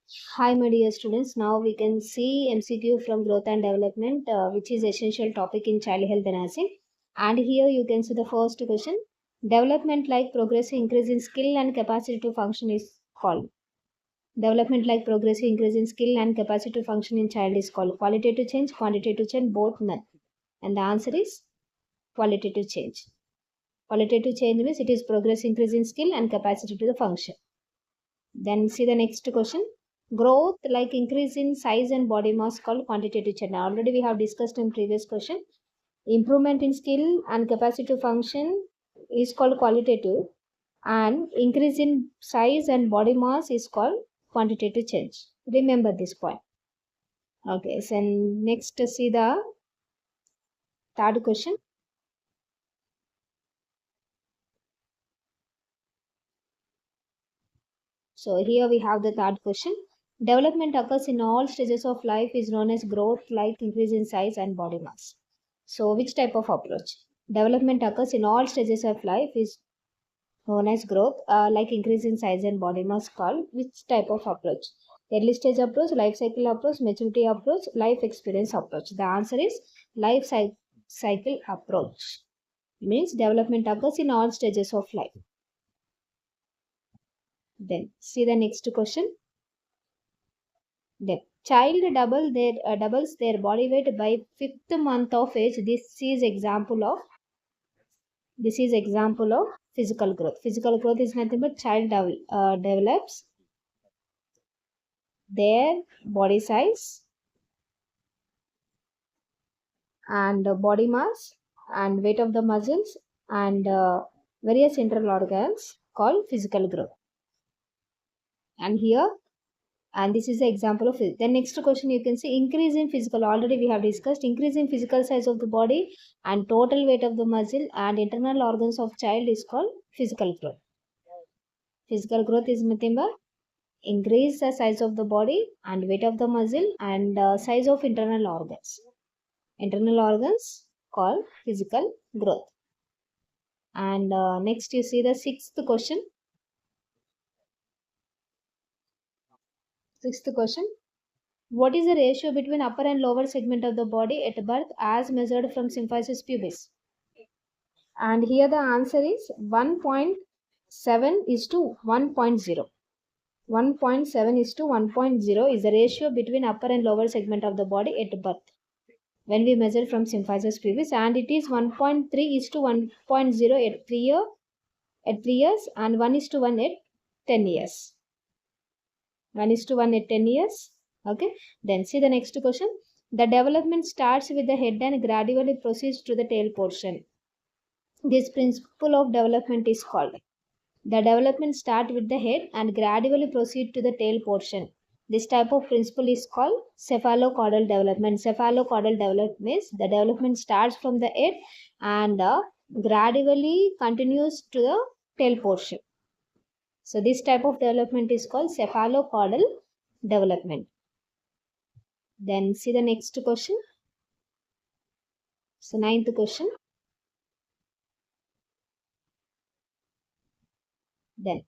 Hi, my dear students. Now we can see MCQ from growth and development, which is essential topic in child health and nursing. And here you can see the first question. Development like progressive increase in skill and capacity to function is called. Development like progressive increase in skill and capacity to function in child is called qualitative change, quantitative change, both none. And the answer is qualitative change. Qualitative change means it is progressive increase in skill and capacity to the function. Then see the next question. Growth like increase in size and body mass called quantitative change. Already we have discussed in previous question. Improvement in skill and capacity to function is called qualitative, and increase in size and body mass is called quantitative change. Remember this point. Okay, so next see the third question. So here we have the third question. Development occurs in all stages of life is known as growth like increase in size and body mass. So which type of approach? Development occurs in all stages of life is known as growth like increase in size and body mass called which type of approach? Early stage approach, life cycle approach, maturity approach, life experience approach. The answer is life cycle approach. Means development occurs in all stages of life. Then see the next question. Then child doubles their body weight by 5th month of age. This is example of physical growth. Physical growth is nothing but child develops their body size and body mass and weight of the muscles and various internal organs called physical growth. And here, and this is the example of it. The next question you can see increase in physical. Already we have discussed increase in physical size of the body and total weight of the muscle and internal organs of child is called physical growth. Physical growth is nothing but increase the size of the body and weight of the muscle and size of internal organs. Internal organs called physical growth. And next you see the sixth question. What is the ratio between upper and lower segment of the body at birth as measured from symphysis pubis? And here the answer is 1.7 is to 1.0. 1.7 is to 1.0 is the ratio between upper and lower segment of the body at birth when we measure from symphysis pubis, and it is 1.3 is to 1.0 at 3 years and 1 is to 1 at 10 years. 1 is to 1 at 10 years. Okay. Then see the next question. The development starts with the head and gradually proceeds to the tail portion. This principle of development is called. The development starts with the head and gradually proceed to the tail portion. This type of principle is called cephalocaudal development. Cephalocaudal development means the development starts from the head and gradually continues to the tail portion. So this type of development is called cephalocaudal development. Then see the next question. So ninth question. Then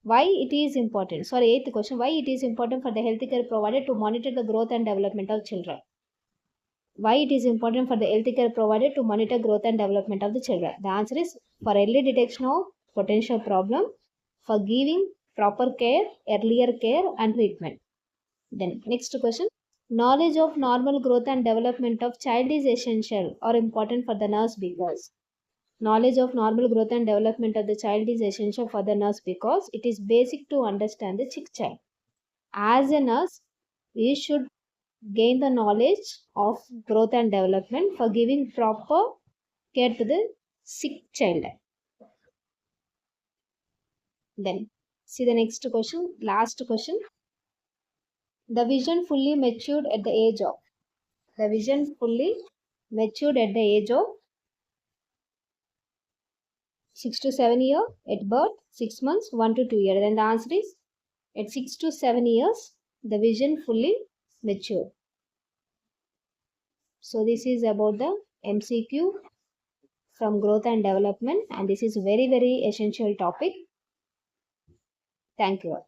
why it is important? Sorry, eighth question. Why it is important for the healthcare provider to monitor the growth and development of children? Why it is important for the healthcare provider to monitor growth and development of the children? The answer is for early detection of potential problem, for giving proper care, earlier care and treatment. Then next question. Knowledge of normal growth and development of child is essential or important for the nurse because knowledge of normal growth and development of the child is essential for the nurse because it is basic to understand the sick child. As a nurse, we should gain the knowledge of growth and development for giving proper care to the sick child. Then see the next question, last question. The vision fully matured at the age of. The vision fully matured at the age of 6 to 7 years, at birth 6 months, 1 to 2 years. Then the answer is at 6 to 7 years, the vision fully matured. So this is about the MCQ from growth and development, and this is very essential topic. Thank you all.